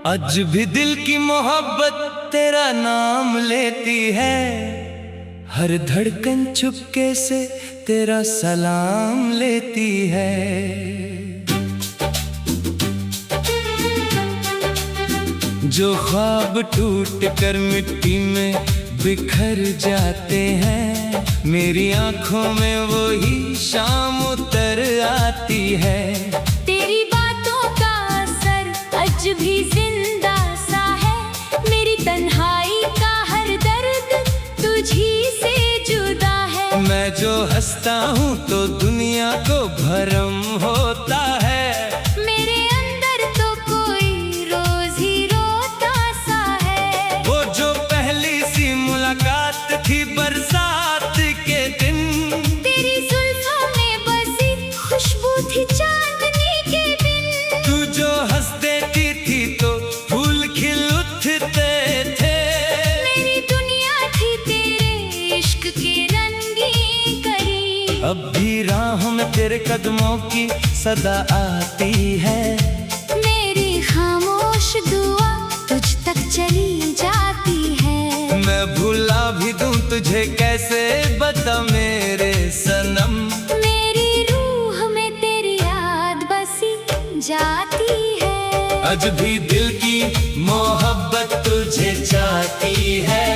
आज भी दिल की मोहब्बत तेरा नाम लेती है, हर धड़कन चुपके से तेरा सलाम लेती है। जो ख्वाब टूट कर मिट्टी में बिखर जाते हैं, मेरी आंखों में वो ही शाम उतर आती है। तेरी बातों का असर आज भी जिंदा सा है, मेरी तन्हाई का हर दर्द तुझी से जुदा है। मैं जो हंसता हूँ तो दुनिया को भरम होता है, मेरे अंदर तो कोई रोज ही रोता सा है। वो जो पहली सी मुलाकात थी बरसात के दिन, तेरी जुल्फों में बसी खुशबू थी चांदनी के बिन। तू जो हंस देती थी तो फूल खिल उठते थे, मेरी दुनिया थी तेरे इश्क के रंगीन करी। अब भी राहों में तेरे कदमों की सदा आती है, मेरी खामोश दुआ तुझ तक चली जाती है। मैं भुला भी दूं तुझे कैसे बता मेरे सनम। मेरी रूह में तेरी याद बसी जाती है, आज भी दिल की मोहब्बत तुझे चाहती है।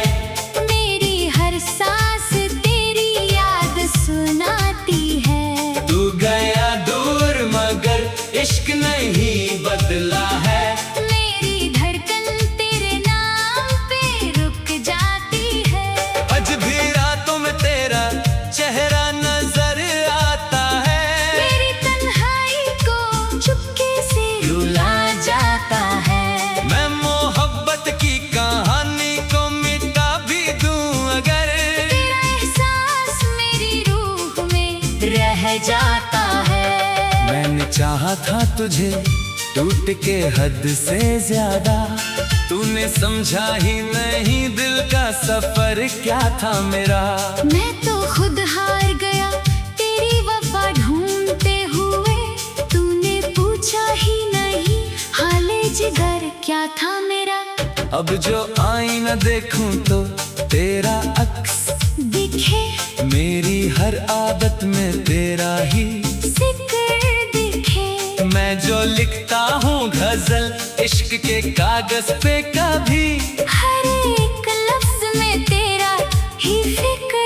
मेरी हर सांस तेरी याद सुनाती है। तू गया दूर मगर इश्क नहीं बदला है, मेरी धड़कन तेरे नाम पे रुक जाती है। आज भी रातों में तेरा चेहरा नजर आता है, मेरी तन्हाई को चुपके से रुला जाता है। मैं मोहब्बत की कहानी को मिटा भी दूं अगर, तेरा एहसास मेरी रूह में रह जाता है। मैंने चाहा था तुझे टूट के हद से ज्यादा, तूने समझा ही नहीं दिल का सफर क्या था मेरा। मैं तो खुद हार गया तेरी वफा ढूंढते हुए, तूने पूछा ही नहीं हाले जिगर क्या था मेरा। अब जो आईना देखूं तो तेरा अक्स दिखे मेरी हर आदत में तेरा ही जिक्र दिखे। मैं जो लिखता हूँ गजल इश्क के कागज पे कभी, हर एक लफ्ज में तेरा ही फिक्र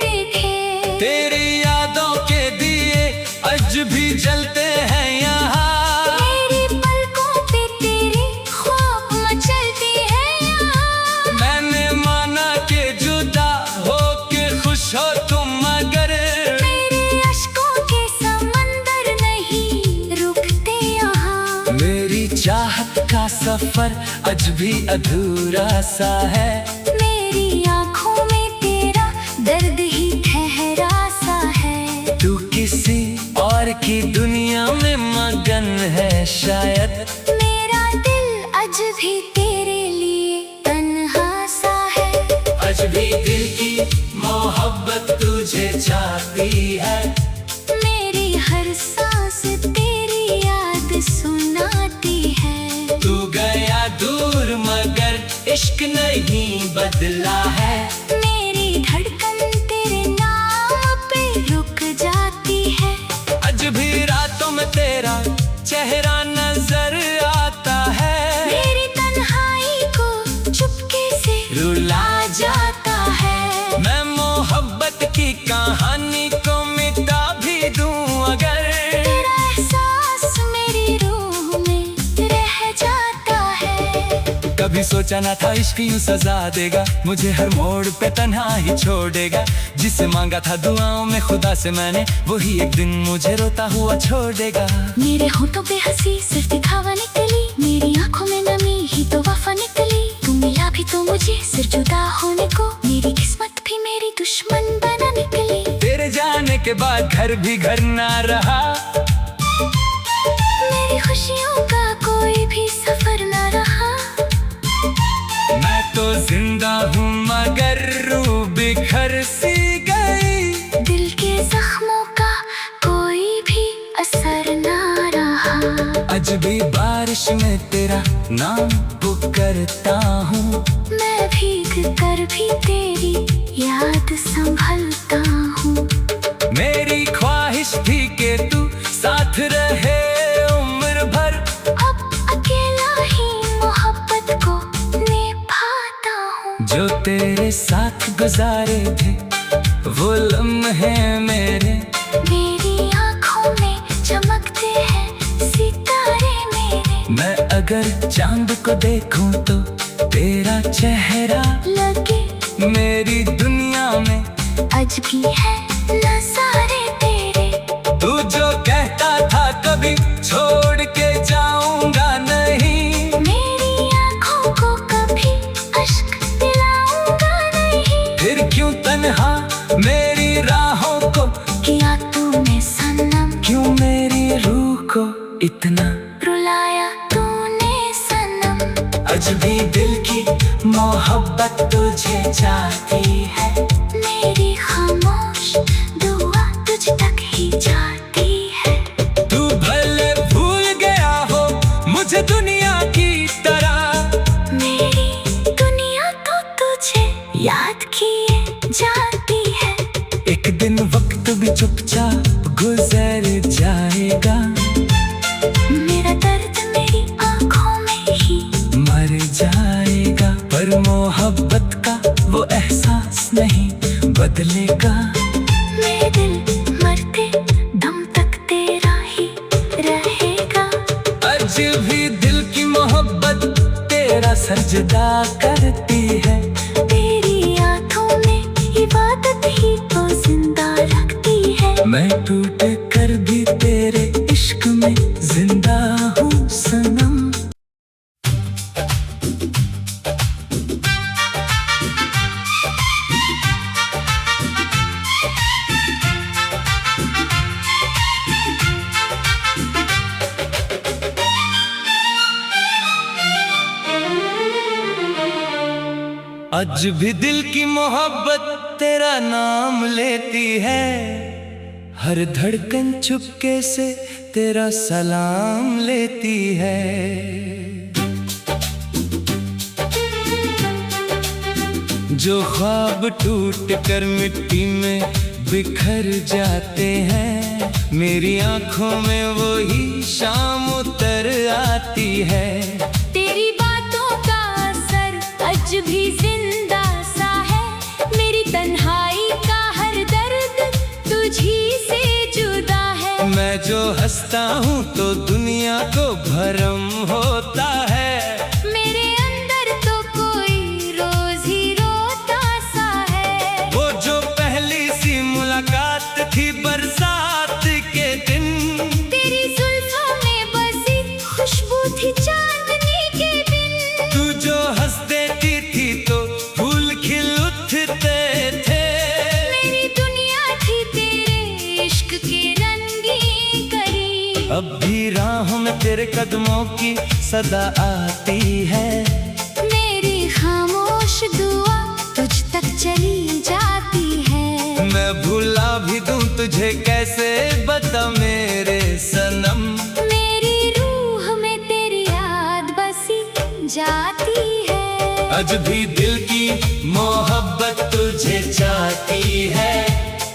दिखे। तेरी यादों के दिए आज भी जलते हैं यहाँ, मेरी पलकों पे तेरे ख्वाब मचलती है यहाँ। मैंने माना कि जुदा हो के खुश हो तुम मगर, मेरे अश्कों के समंदर नहीं रुकते यहाँ। मेरी चाहत का सफर आज भी अधूरा सा है, मेरी आँखों में तेरा दर्द ही ठहरा सा है। तू किसी और की दुनिया में मगन है शायद, मेरा दिल आज भी तेरे लिए तन्हा सा है। आज भी दिल की मोहब्बत तुझे चाहती है। मेरी हर सांस तेरी याद सुनाती है। तू गया दूर मगर इश्क नहीं बदला है, मेरी धड़कन तेरे नाम पे रुक जाती है। आज भी रातों में तेरा चेहरा नजर आता है, मेरी तन्हाई को चुपके से रुला जाता है। मैं मोहब्बत की कहानी को मिटा भी दूं अगर, तेरा एहसास मेरी रूह में रह जाता है। कभी सोचा ना था इश्क यूं सजा देगा, मुझे हर मोड़ पे तन्हा ही छोड़ेगा। जिसे मांगा था दुआओं में खुदा से मैंने, वही एक दिन मुझे रोता हुआ छोड़ेगा। मेरे होठों पे हंसी सिर्फ दिखावा निकली, मेरी आंखों में नमी ही तो वफा निकली। तू मिला भी तो मुझे सिर्फ जुदा होने को, मेरी किस्मत भी मेरी दुश्मन बना निकली। तेरे जाने के बाद घर भी घर ना रहा, मेरी खुशियों का कोई भी सफर ना रहा। मैं तो जिंदा हूँ मगर रूह बिखर सी गई, दिल के जख्मों का कोई भी असर ना रहा। आज भी बारिश में तेरा नाम पुकारता हूँ। मैं भीग कर भी तेरी याद संभलता हूँ। मेरी ख्वाहिश थी कि तू साथ रहे उम्र भर। अब अकेला ही मोहब्बत को निभाता हूँ। जो तेरे साथ गुजारे थे वो लम्हे मेरे, मेरी आँखों में चमकते हैं सितारे मेरे। मैं अगर चांद को देखूं तो तेरा चेहरा लगे मेरी दुनिया में आज भी है नज़ारे तेरे। तू जो कहता था कभी छोड़ के जाऊंगा नहीं, मेरी आँखों को कभी अश्क दिलाऊंगा नहीं। फिर क्यों तन्हा मेरी राहों को किया तूने सनम, क्यों मेरी रूह को इतना रुलाया तूने सनम। आज भी दिल की मोहब्बत तुझे चाहती है। मेरी खामोश दुआ तुझ तक ही जाती है। तू भले भूल गया हो मुझे दुनिया की तरह, मेरी दुनिया तो तुझे याद किए जाती है। एक दिन वक्त भी चुपचाप गुजर जाएगा। मेरा दर्द मेरी आँखों में ही मर जाएगा, पर मोहब्बत का वो एहसास नहीं बदलेगा। मेरे दिल मरते दम तक तेरा ही रहेगा। आज भी दिल की मोहब्बत तेरा सजदा करती है। तेरी आँखों में इबादत ही तो जिंदा रखती है। मैं टूट कर भी तेरे इश्क में जिंदा हूँ सनम। आज भी दिल की मोहब्बत तेरा नाम लेती है। हर धड़कन चुपके से तेरा सलाम लेती है। जो ख्वाब टूट कर मिट्टी में बिखर जाते हैं, मेरी आंखों में वही शाम उतर आती है। तेरी बातों का असर आज भी जिंदा सा है। मेरी तन्हाई का हर दर्द तुझी से जुदा है। मैं जो हंसता हूँ तो दुनिया को भरम होता है। मेरे अंदर तो कोई रोज ही रोता सा है। वो जो पहली सी मुलाकात थी बरसात के दिन, तेरी जुल्फों में बसी खुशबू थी चांदनी के दिन। तू जो हंस देती थी तो फूल खिल उठते थे। मेरी दुनिया थी तेरे इश्क के रंगीन करी। अब भी राहों में तेरे कदमों की सदा आती है। मेरी खामोश दुआ तुझ तक चली जाती है। मैं भूला भी दूं तुझे कैसे बता मेरे सनम। मेरी रूह में तेरी याद बसी जाती है। आज भी दिल की मोहब्बत तुझे चाहती है।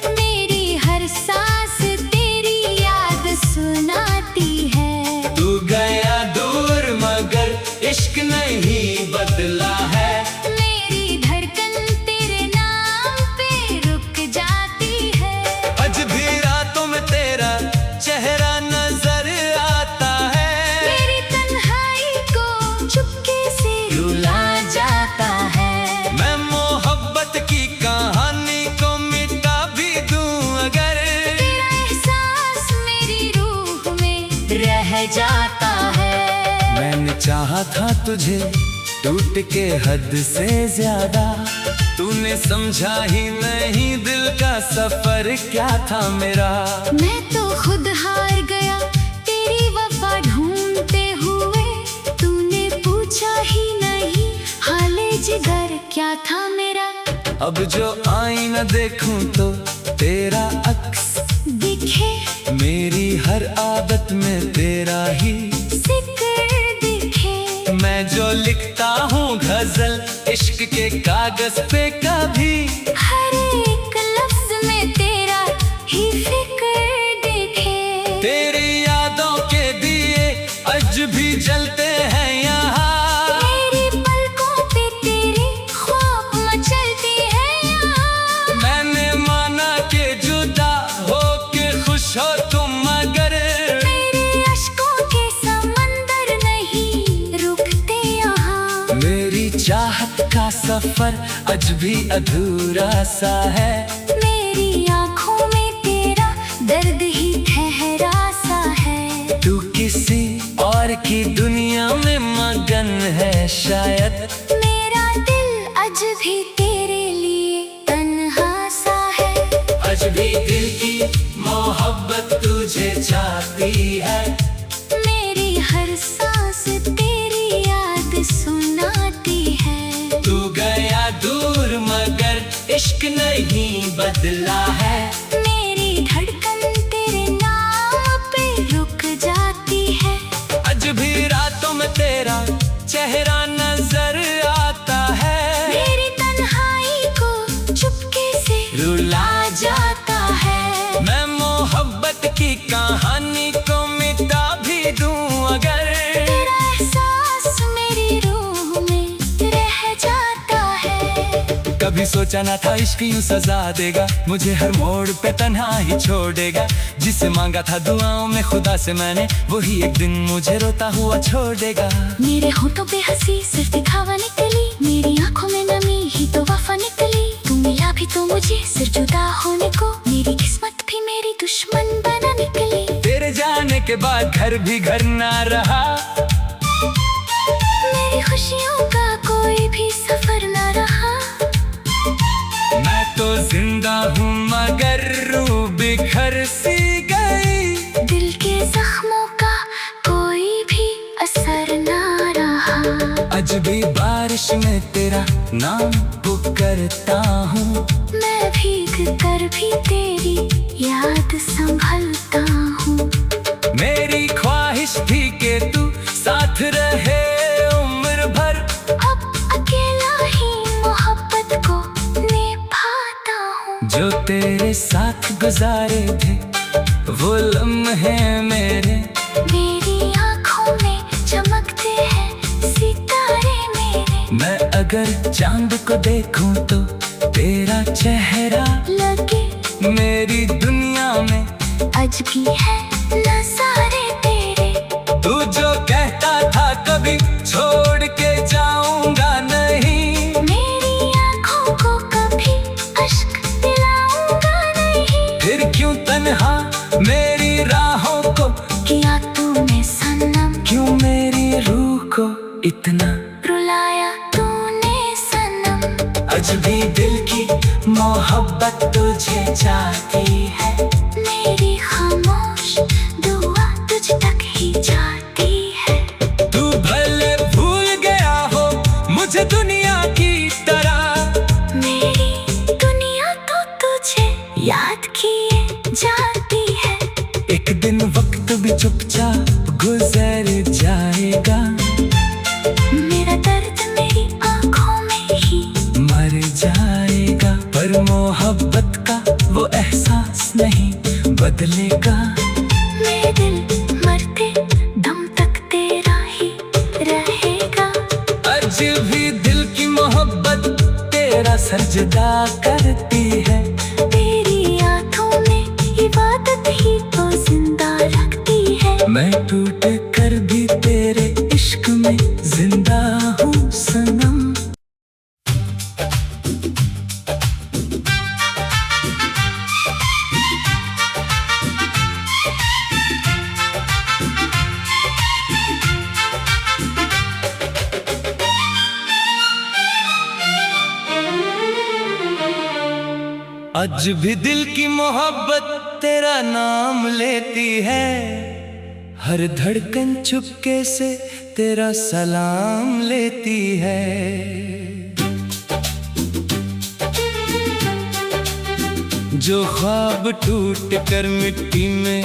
मेरी हर सांस तेरी याद सुनाती है। तू गया दूर मगर इश्क नहीं बदला है। मेरी धड़कन तेरे नाम पे रुक जाती है। आज भी रातों में तेरा चेहरा नजर आता है। मेरी तन्हाई को चुपके से रुला जाता है। मैं मोहब्बत की कहानी को मिटा भी दूं अगर तेरा एहसास मेरी रूह में रह जाता है। मैंने चाहा था तुझे टूट के हद से ज्यादा, तूने समझा ही नहीं दिल का सफर क्या था मेरा। मैं तो खुद हार गया तेरी वफा ढूंढते हुए। तूने पूछा ही नहीं हाले जिगर क्या था मेरा। अब जो आईना देखूं तो तेरा अक्स दिखे मेरी हर आदत में तेरा ही मैं जो लिखता हूँ गजल इश्क के कागज पे कभी हर एक लफ्ज में तेरा ही फिक्र दिखे। तेरी यादों के दिए आज भी जलते हैं यहाँ, मेरी पलकों पे तेरे ख्वाब मचलती है यहाँ। मैंने माना कि जुदा हो के खुश हो तुम मगर मेरे अश्कों के समंदर नहीं रुकते यहाँ। मेरी चाहत का सफर आज भी अधूरा सा है, मेरी आँखों में तेरा दर्द ही ठहरा सा है। तू किसी और की दुनिया में मगन है शायद, मेरा दिल आज भी तेरे लिए तन्हा सा है। आज भी दिल की मोहब्बत तुझे चाहती है, मेरी हर सांस तेरी याद सुनाती है। तू गया दूर मगर इश्क नहीं बदला है, मेरी धड़कन तेरे नाम पे रुक जाती है। आज भी रातों में तेरा चेहरा नजर आता है, मेरी तन्हाई को चुपके से रुला जाता है। मैं मोहब्बत की कहानी को मिटा भी दूं अगर तेरा एहसास मेरी रूह में रह जाता है। कभी सोचा ना था इश्क यूं सजा देगा, मुझे हर मोड़ पे तन्हा ही छोड़ेगा। जिसे मांगा था दुआओं में खुदा से मैंने, वही एक दिन मुझे रोता हुआ छोड़ेगा। मेरे होठों पे हंसी सिर्फ दिखावा निकली, मेरी आंखों में नमी ही तो वफा निकली। तू मिला भी तो मुझे सिर जुदा होने को, मेरी किस्मत भी मेरी दुश्मन बना निकली। तेरे जाने के बाद घर भी घर ना रहा, मेरी खुशियों का कोई भी सफर ना रहा। मैं तो जिंदा हूँ मगर रूह बिखर सी गई। दिल के जख्मों का कोई भी असर ना रहा। आज भी बारिश में तेरा नाम पुकारता हूँ, मैं भीग कर भी तेरी याद संभलता हूँ। मेरी ख्वाहिश थी कि तू साथ रहे उम्र भर, अब अकेला ही मोहब्बत को निभाता हूँ। जो तेरे साथ गुजारे थे वो लम्हे मेरे, मेरी आँखों में चमकते हैं सितारे मेरे। मैं अगर चांद को देखूं तो तेरा चेहरा लगे मेरी दुनिया में आज भी है नज़ारे तेरे। तू जो कहता था कभी छोड़ के जाऊंगा नहीं, मेरी आँखों को कभी अश्क दिलाऊंगा नहीं। फिर क्यों तन्हा मेरी राहों को किया तूने सनम, क्यों मेरी रूह को इतना रुलाया तूने सनम। आज भी दिल की मोहब्बत तुझे चाहती है, मेरी खामोश दुआ तुझ तक ही जाती है। तू भले भूल गया हो मुझे दुनिया की तरह, मेरी दुनिया तो तुझे याद किए जाती है। एक दिन वक्त भी चुपचाप गुजर जाएगा, मेरा दर्द मेरी आँखों में ही मर जाएगा। पर मोहब्बत का वो एहसास नहीं बदलेगा, मेरे दिल मरते दम तक तेरा ही रहेगा। आज भी दिल की मोहब्बत तेरा सजदा करती है, तेरी आँखों में इबादत ही तो जिंदा रखती है। मैं टूट कर भी तेरे इश्क में जिंदा हूँ सनम। आज भी दिल की मोहब्बत तेरा नाम लेती है, हर धड़कन चुपके से तेरा सलाम लेती है। जो ख्वाब टूट कर मिट्टी में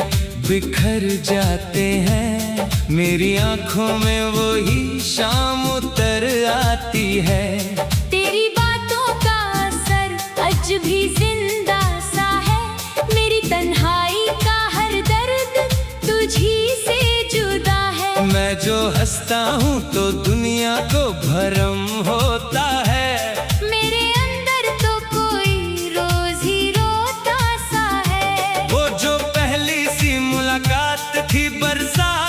बिखर जाते हैं, मेरी आंखों में वही शाम उतर आती है। तेरी बातों का असर आज भी जिंदा सा है। मेरी तन्हाई का हर दर्द तुझी से जुदा है। मैं जो हंसता हूँ तो दुनिया को भरम होता है। मेरे अंदर तो कोई रोज ही रोता सा है। वो जो पहली सी मुलाकात थी बरसात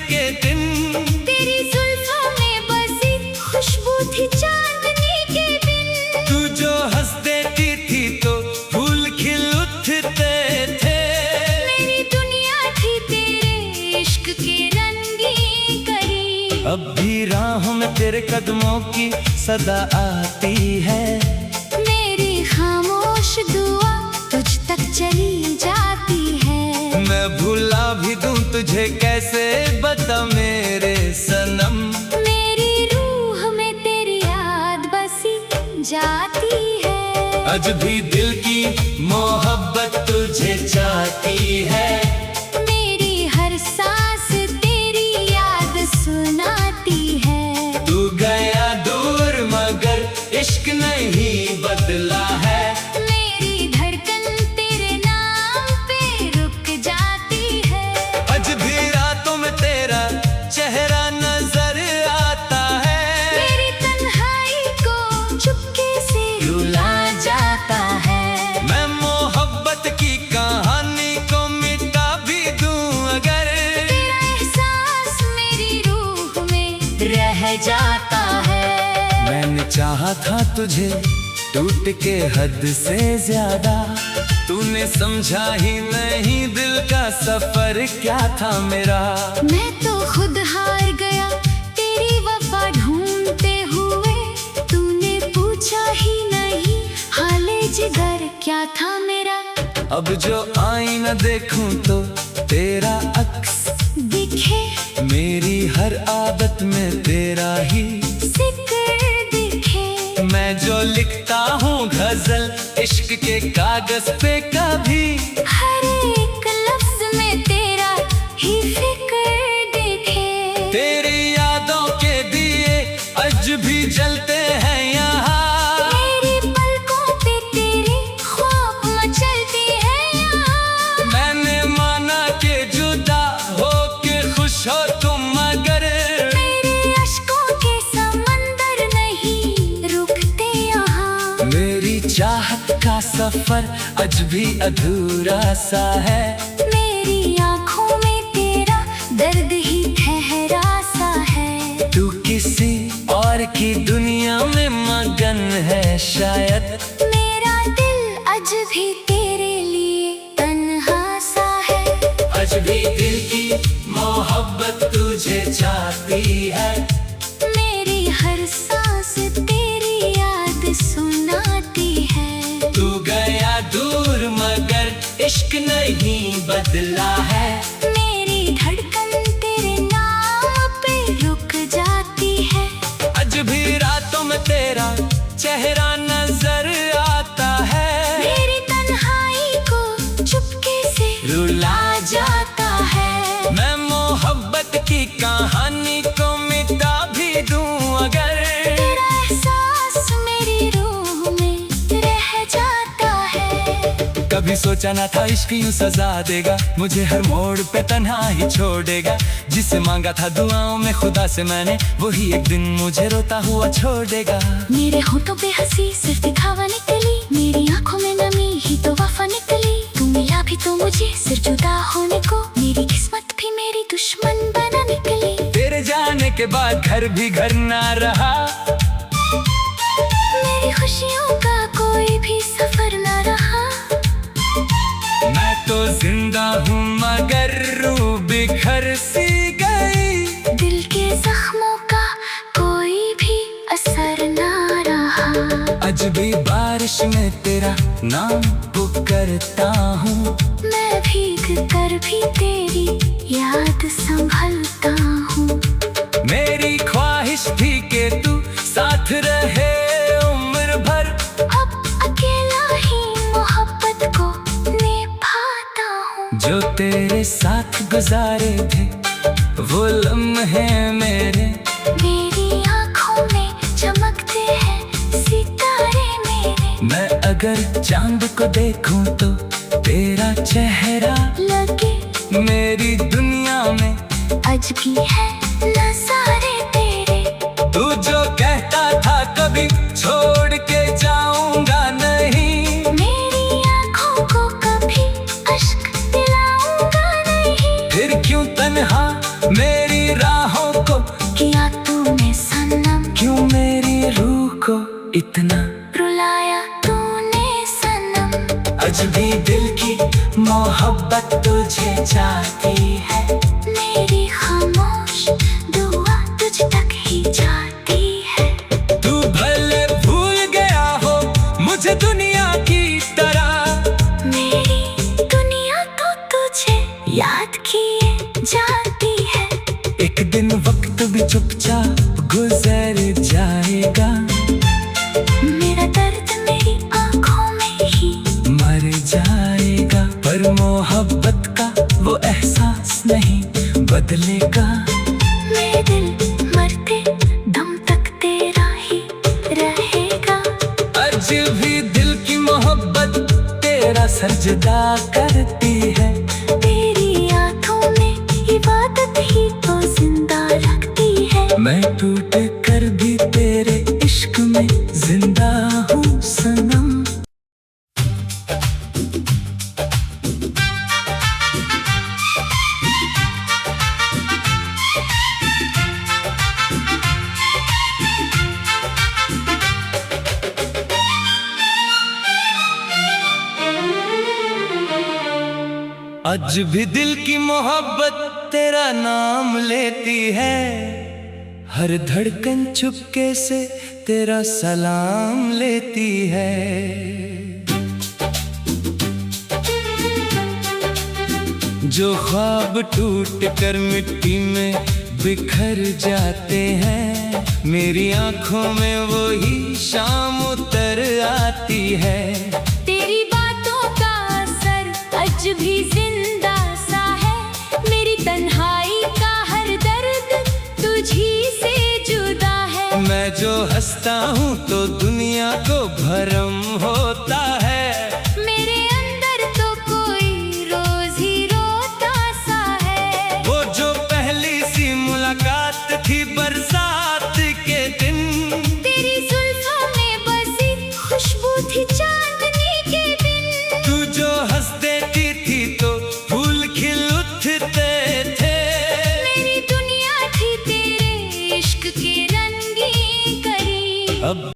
के दिन, तेरी जुल्फों में बसी खुशबू थी चांदनी के दिन। तू जो हंस देती थी तो फूल खिल उठते थे। मेरी दुनिया थी तेरे इश्क के रंगी करी। अब भी राहों में तेरे कदमों की सदा आती है। मेरी खामोश दुआ तुझ तक चली जाती है। मैं भुला भी दूं तुझे कैसे बता मेरे सनम। मेरी रूह में तेरी याद बसी जाती है। आज भी दिल की मोहब्बत तुझे चाहती है। मेरी हर सांस तेरी याद सुनाती है। तू गया दूर मगर इश्क नहीं बदला है। मेरी धड़कन तेरे नाम पे रुक जाती है। आज भी रातों में तेरा चेहरा नजर आता है। मेरी तन्हाई को चुपके से रुला जाता है। मैं मोहब्बत की कहानी को मिटा भी दूं अगर तेरा एहसास मेरी रूह में रह जाता है। मैंने चाहा था तुझे टूट के हद से ज्यादा, तूने समझा ही नहीं दिल का सफर क्या था मेरा। मैं तो खुद हार गया तेरी वफा ढूंढते हुए। तूने पूछा ही नहीं हाले जिगर क्या था मेरा। अब जो आईना देखूं तो तेरा अक्स दिखे मेरी हर आदत में तेरा ही जिक्र दिखे। मैं जो लिखता हूँ गजल इश्क के कागज पे कभी हर एक लफ्ज में तेरा ही फिक्र दिखे। तेरी यादों के दिए आज भी जलते हैं यहाँ। मेरी पलकों पे तेरी ख्वाब मचलती है यहाँ। मैंने माना कि जुदा हो के खुश हो तुम मगर मेरे अश्कों के समंदर नहीं रुकते यहाँ। मेरी चाहत का सफर आज भी अधूरा सा है। मेरी आंखों में तेरा दर्द ही ठहरा सा है। तू किसी और की दुनिया में मगन है शायद। मेरा दिल आज भी तेरे लिए तन्हा सा है। आज भी दिल की मोहब्बत तुझे चाहती है। मेरी हर सांस तेरी याद सुनाती है। तू गया दूर मगर इश्क नहीं बदला है। मेरी धड़कन तेरे नाम पे रुक जाती है। आज भी रातों में तेरा चेहरा नजर आता है। मेरी तन्हाई को चुपके से रुला जाता है। मैं मोहब्बत की कहानी को मिटा भी दूं अगर तेरा एहसास मेरी रूह में रह जाता है। कभी सोचा ना था इश्क यूं सजा देगा, मुझे हर मोड़ पे तन्हा ही छोड़ेगा। जिसे मांगा था दुआओं में खुदा से मैंने, वही एक दिन मुझे रोता हुआ छोड़ेगा। मेरे होठों पे हंसी सिर्फ दिखावा निकली। मेरी आंखों में नमी ही तो वफा निकली। तू मिला भी तो मुझे सिर जुदा होने को। मेरी किस्मत भी मेरी दुश्मन बना निकली। तेरे जाने के बाद घर भी घर ना रहा। मेरी खुशियों का कोई भी सफर ना रहा। मैं तो जिंदा हूँ मगर रूह बिखर सी गई। दिल के जख्मों का कोई भी असर ना रहा। आज भी बारिश में तेरा नाम पुकारता हूँ। मैं भीग कर भी तेरी याद संभलता हूँ। मेरी ख्वाहिश थी कि तू साथ रहे उम्र भर। अब अकेला ही मोहब्बत को निभाता हूँ। जो तेरे साथ गुजारे थे वो लम्हे मेरे। मेरी आँखों में चमकते हैं सितारे मेरे। मैं अगर चांद को देखूं तो तेरा चेहरा लगे मेरी दुनिया में अजबी है नज़ारे तेरे। तू जो कहता था कभी छोड़ के जाऊंगा नहीं, मेरी आँखों को कभी अश्क दिलाऊंगा नहीं। फिर क्यों तन्हा मेरी राहों को किया तूने सनम, क्यों मेरी रूह को इतना रुलाया तूने सनम। अजबी दिल की मोहब्बत तुझे चाहती है। मेरी खामोश दुआ तुझ तक ही जाती है। तू भले भूल गया हो मुझे दुनिया की तरह, मेरी दुनिया तो तुझे याद किए जाती है। एक दिन वक्त भी चुपचाप गुजर जाएगा, मेरा दर्द मेरी आँखों में ही मर जाएगा, पर मोहब्बत का वो एहसास नहीं बदलेगा। मेरे दिल मरते दम तक तेरा ही रहेगा। अजबी दिल की मोहब्बत तेरा सजदा करती है। तेरी आँखों में इबादत ही तो जिंदा रखती है। मैं टूट कर भी तेरे इश्क में जिंदा हूँ सनम। आज भी दिल की मोहब्बत तेरा नाम लेती है, हर धड़कन चुपके से तेरा सलाम लेती है। जो ख्वाब टूट कर मिट्टी में बिखर जाते हैं, मेरी आंखों में वो ही शाम उतर आती है। तेरी बातों का असर अजभी जिंदा सा है। मेरी तन्हाई का हर दर्द तुझी से जुदा है। मैं जो हंसता हूँ तो दुनिया को भरम होता है। मेरे अंदर तो कोई रोज ही रोता सा है। वो जो पहली सी मुलाकात थी बरसात के दिन, तेरी जुल्फों में बसी खुशबू थी चांदनी के दिन। तू जो हंस देती थी तो फूल खिल उठते थे। मेरी दुनिया थी तेरे इश्क के रंगीन करी। अब